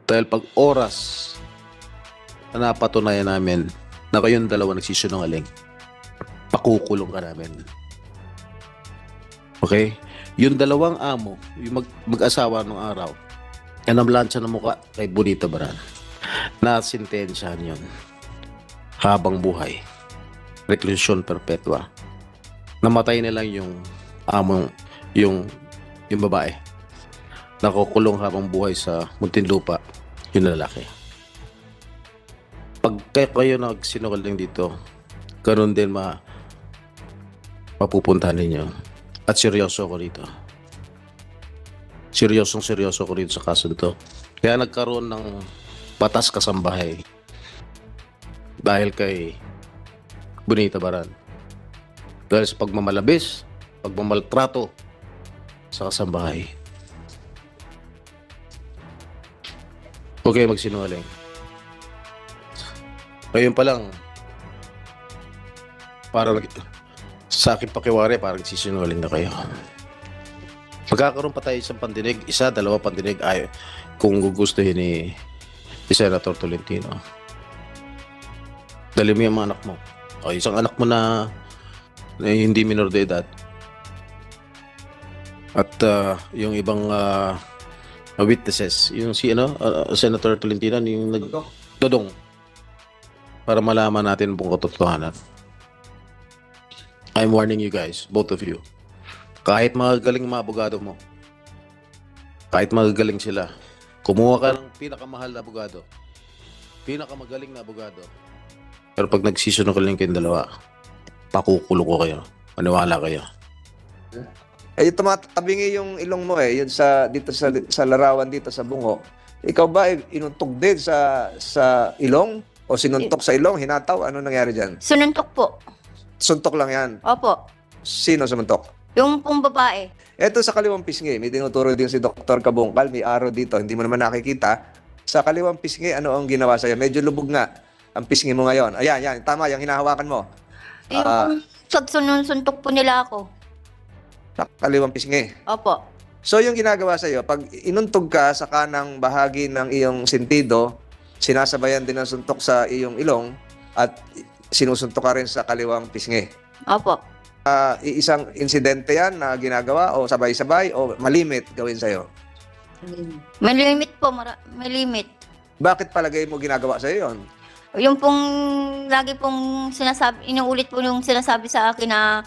Dahil pag oras na napatunayan namin na kayong dalawa nagsisinungaling, pakukulong ka namin. Okay? Yung dalawang amo, yung mag-asawa nung araw, yan ang lansya ng mukha kay Bonita Baran. Nasintensyahan yun. Habang buhay. Reclusion perpetua. Namatay na lang yung amo, yung babae. Nakukulong habang buhay sa Muntinlupa, yung lalaki. Pag kayo nagsinungaling dito, ganun din mapupuntahan ninyo. At seryoso ko rito. Seryoso ko rito sa kaso nito. Kaya nagkaroon ng batas kasambahay dahil kay Bonita Baran. Dahil sa pagmamalabis, pagmamaltrato sa kasambahay. Okay, magsinungaling. Ngayon pa lang, parang sa akin pakiwari, parang sisinungaling na kayo. Magkakaroon pa tayo isang pandinig, isa, dalawa pandinig, ay, kung gugustuhin ni Senator Tolentino. Dali mo yung mga anak mo. O isang anak mo na hindi minor de edad. At yung ibang witnesses, yung si Senator Tolentino, yung Dodong, para malaman natin kung katotohanan. I'm warning you guys, both of you. Kahit magagaling mga abogado mo, kahit magagaling sila, kumuha ka ng pinakamahal na abogado, pinakamagaling na abogado, pero pag nagsisinungaling kayong dalawa, pakukulo ko kayo. Maniwala kayo. Eh, tumatabingi yung ilong mo yun dito sa larawan dito sa bungo. Ikaw ba inuntog din sa ilong o sinuntok sa ilong, hinataw? Ano nangyari diyan? Sununtok po. Suntok lang 'yan. Opo. Sino sumuntok? Yung pong babae. Eto sa kaliwang pisngi, may tinuturo din si Dr. Kabungkal, may araw dito, hindi mo naman nakikita. Sa kaliwang pisngi, ano ang ginawa sa'yo? Medyo lubog nga ang pisngi mo ngayon. Ayan, tama, yung hinahawakan mo. Yung pong suntok po nila ako. Sa kaliwang pisngi. Opo. So yung ginagawa sa'yo, pag inuntog ka sa kanang bahagi ng iyong sentido, sinasabayan din ng suntok sa iyong ilong at sinusuntok ka rin sa kaliwang pisngi. Opo. Isang insidente yan na ginagawa o sabay-sabay o malimit gawin sa'yo? May limit po. May limit. Bakit palagay mo ginagawa sa'yo yun? Yung pong lagi pong sinasabi, inuulit po yung sinasabi sa akin na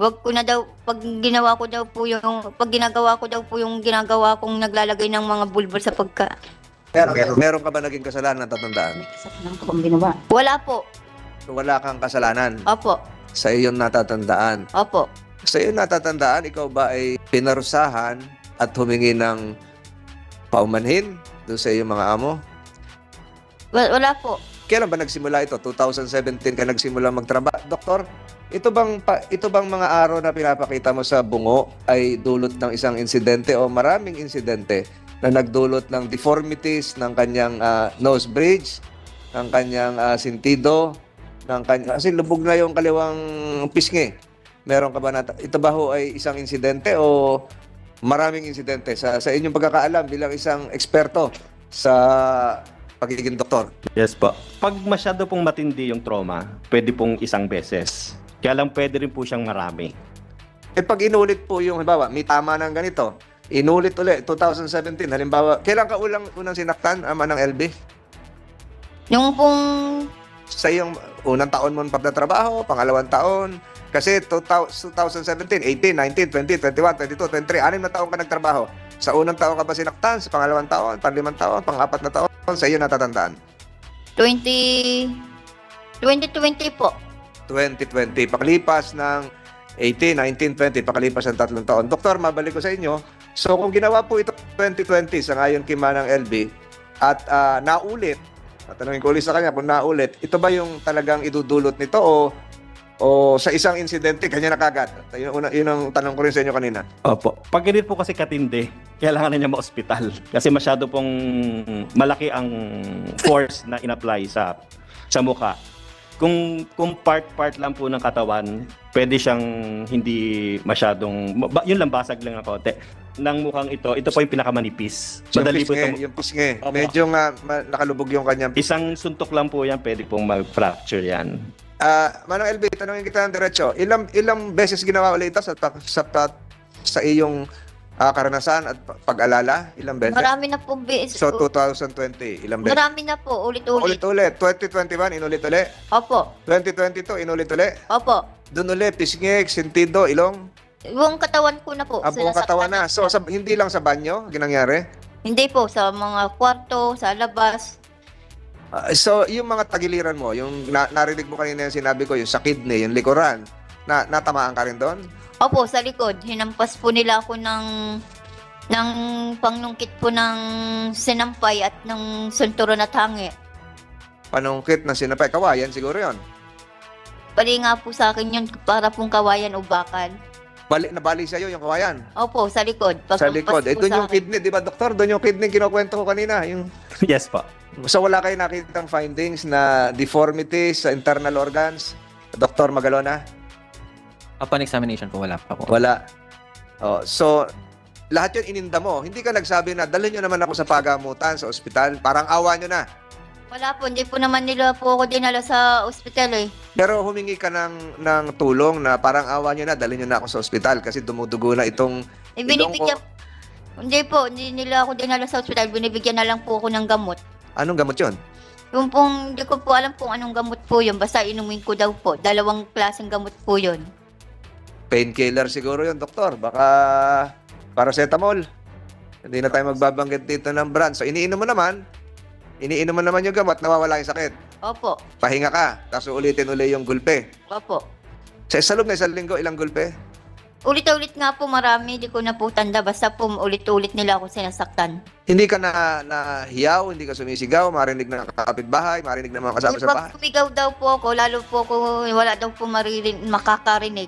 wag ko na daw, pag ginagawa ko daw po yung ginagawa kong naglalagay ng mga bulbul sa pagka. Meron ka ba naging kasalanan na tatandaan? Wala po. Wala kang kasalanan Opo. sa iyong natatandaan. Opo. Sa iyong natatandaan, ikaw ba ay pinarusahan at humingi ng paumanhin doon sa iyong mga amo? Wala po. Kailan ba nagsimula ito? 2017 ka nagsimula magtrabaho. Doktor, ito bang mga araw na pinapakita mo sa bungo ay dulot ng isang insidente o maraming insidente na nagdulot ng deformities ng kanyang nose bridge, ng kanyang sentido, kasi lubog na yung kaliwang pisngi. Meron ka ba ito ba ho ay isang insidente o maraming insidente sa inyong pagkakaalam bilang isang eksperto sa pagiging doktor? Yes po. Pag masyado pong matindi yung trauma, pwede pong isang beses. Kaya lang pwede rin po siyang marami. Pag inulit po yung, halimbawa, may tama ng ganito, inulit ulit, 2017, halimbawa, kailan ka unang sinaktan, ama ng LB? Yung pong Sa iyong unang taon mo pagtatrabaho, pangalawang taon, kasi 2017, 18, 19, 20, 21, 22, 23, 6 na taon ka nagtrabaho. Sa unang taon ka ba sinaktan? Sa pangalawang taon, panglimang taon, pang-apat na taon, sa iyo natatandaan? 2020 po. 2020, pakalipas ng 18, 19, 20, pakalipas ng 3 taon. Doktor, mabalik ko sa inyo. So kung ginawa po ito 2020 sa ngayon kay Manang LB at naulit, tatanungin ko ulit sa kanya kung naulit, ito ba yung talagang idudulot nito o sa isang insidente kanya na kagad? Yun ang tanong ko rin sa inyo kanina. Opo. Pag ganit po kasi katindi, kailangan na niya ma-hospital. Kasi masyado pong malaki ang force na in-apply sa mukha. kung part-part lang po ng katawan, pwede siyang hindi masyadong, yun lang, basag lang ng konti. Nang mukhang ito po yung pinakamanipis. Madali po itong, Yung pisngi. Opo. Medyo nga nakalubog yung kanyang isang suntok lang po yan, pwede pong mag-fracture yan. Manong LB, tanongin kita ng diretso. Ilang beses ginawa ulit ito sa iyong karanasan at pag-alala? Ilang beses? Marami na po. So 2020, ilang beses? Marami na po. Ulit-ulit. Ulit-ulit. 2021, inulit-ulit. Opo. 2022, inulit-ulit. Opo. Doon ulit, pisngik, sentido, ilong. Buong katawan ko na po. Buong katawan na. So hindi lang sa banyo, ginangyari? Hindi po. Sa mga kwarto, sa labas. So yung mga tagiliran mo, yung narinig mo kanina yung sinabi ko, yung sa kidney, yung likuran, natamaan ka rin doon? Opo, sa likod. Hinampas po nila ako ng pangnungkit po ng sinampay at ng sunturon at hangi. Panungkit ng sinapay, kawayan siguro yon. Bali nga po sa akin yun para pong kawayan o bakal. Nabali sa'yo yung kawayan? Opo, sa likod. Sa likod. Pagkampas po Doon sa yung akin. kidney, di ba doktor? Doon yung kidney kinukwento ko kanina. Yung... Yes po. So wala kayo nakitang findings na deformities sa internal organs? Dr. Magalona? Upon examination po, wala pa po. Wala. Oh, so, lahat yun ininda mo. Hindi ka nagsabi na, dalhin nyo naman ako sa pagamutan, sa ospital. Parang awa nyo na. Wala po, hindi po naman nila po ako dinala sa ospital eh. Pero humingi ka ng tulong na parang awa nyo na, dalhin nyo na ako sa ospital kasi dumudugo na itong ilong ko. Hindi po, hindi nila ako dinala sa ospital. Binibigyan na lang po ako ng gamot. Anong gamot yun? Yung pong, hindi ko po alam kung anong gamot po yun. Basta inumin ko daw po. 2 klaseng gamot po yun. Painkiller siguro yun, doktor. Baka paracetamol. Hindi na tayo magbabanggit dito ng brand. So, iniinom mo naman yung gamot, nawawala yung sakit. Opo, Pahinga ka, tapos ulitin uli yung gulpe. opo. Sa loob na isang linggo, ilang gulpe? Ulit-ulit nga po marami, di ko na po tanda. Basta po ulit-ulit nila ako sinasaktan. Hindi ka hiyaw, hindi ka sumisigaw, marinig ng kapitbahay, marinig ng mga kasama sa bahay. Pag sumigaw daw po ako, lalo po ako, wala daw po makakarinig.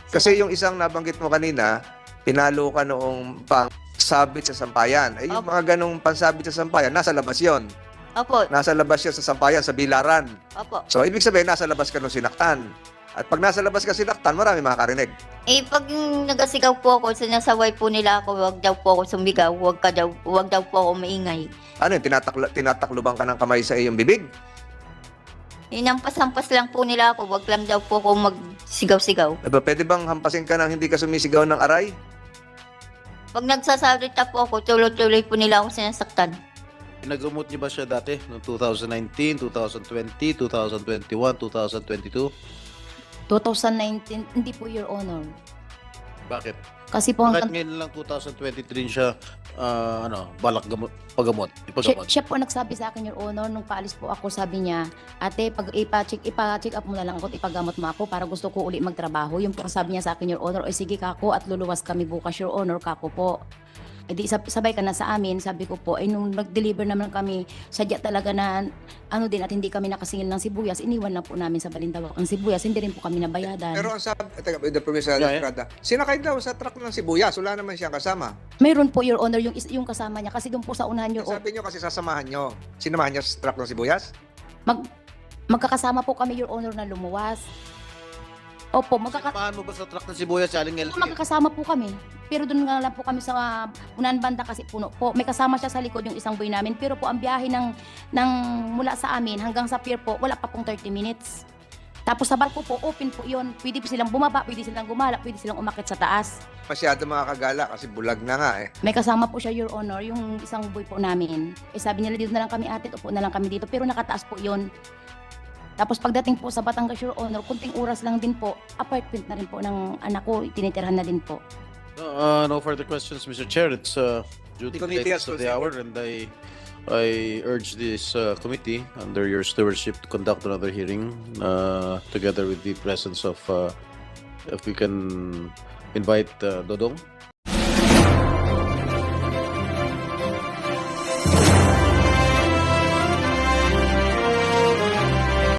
Kasi yung isang nabanggit mo kanina, pinalo ka noong pangsabit sa sampayan. Eh, yung Opo. mga ganong pansabit sa sampayan, nasa labas yon. Opo, Nasa labas yun sa sampayan, sa bilaran. opo. So, ibig sabihin, nasa labas ka nung sinaktan. At pag nasa labas ka sinaktan, marami makakarinig. Eh, pag nagasigaw po ako, sinasaway po nila ako, wag daw po ako sumigaw, wag daw po ako maingay. Ano yun, tinatakluban ka ng kamay sa iyong bibig? Inampas-hampas lang po nila ako, wag lang daw po ako magsigaw-sigaw. Diba, pwede bang hampasin ka ng hindi ka sumisigaw ng aray? Pag nagsasalita po ako, tuloy-tuloy po nila ako sinasaktan. Nagamot niyo ba siya dati? Noong 2019, 2020, 2021, 2022? 2019, hindi po, Your Honor. Bakit? Kasi po Kahit hanggang ngayon lang 2023 siya balak pagamot. siya, Ipagamot. siya po nagsabi sa akin, Your Honor, nung paalis po ako, sabi niya, ate, pag ipa-check up mo na lang ako at ipagamot mo ako para gusto ko uli magtrabaho. Yung po sabi niya sa akin, Your Honor, sige kako at luluwas kami bukas, Your Honor, kako po. E di sabay ka na sa amin, sabi ko po, ay nung nag-deliver naman kami, sadya talaga na ano din at hindi kami nakasingil ng sibuyas, iniwan lang po namin sa Balintawak ang sibuyas, hindi rin po kami nabayadan. Pero ang sabi, the Provincial Yeah, yeah. Estrada, sinakay daw sa truck ng sibuyas, wala naman siyang kasama. Mayroon po, Your Honor, yung kasama niya, kasi doon po sa unahan, Your Honor, Sabi niyo kasi sasamahan niyo. Sinamahan niyo sa truck ng sibuyas? magkakasama po kami, Your Honor, na lumuwas. Opo, Paano mo ba sa truck ng sibuyas? Aling magkakasama po kami. Pero doon nga lang po kami sa unahan banda kasi puno po. May kasama siya sa likod yung isang boy namin. Pero po ang biyahe ng mula sa amin hanggang sa pier po, wala pa pong 30 minutes. Tapos sa barko po, open po yun. Pwede po silang bumaba, pwede silang gumala, pwede silang umakit sa taas. Masyado makakagala kasi bulag na nga eh. May kasama po siya, Your Honor, yung isang boy po namin. Eh sabi nila, dito na lang kami ate, upo na lang kami dito. Pero nakataas po yun. Tapos pagdating po sa Batangas, Your Honor, kunting oras lang din po, apartment na rin po ng anak ko, tinitirhan na din po. No further questions, Mr. Chair. It's due to the Committee has latest of the hour, and I urge this committee under your stewardship to conduct another hearing together with the presence of, if we can invite Dodong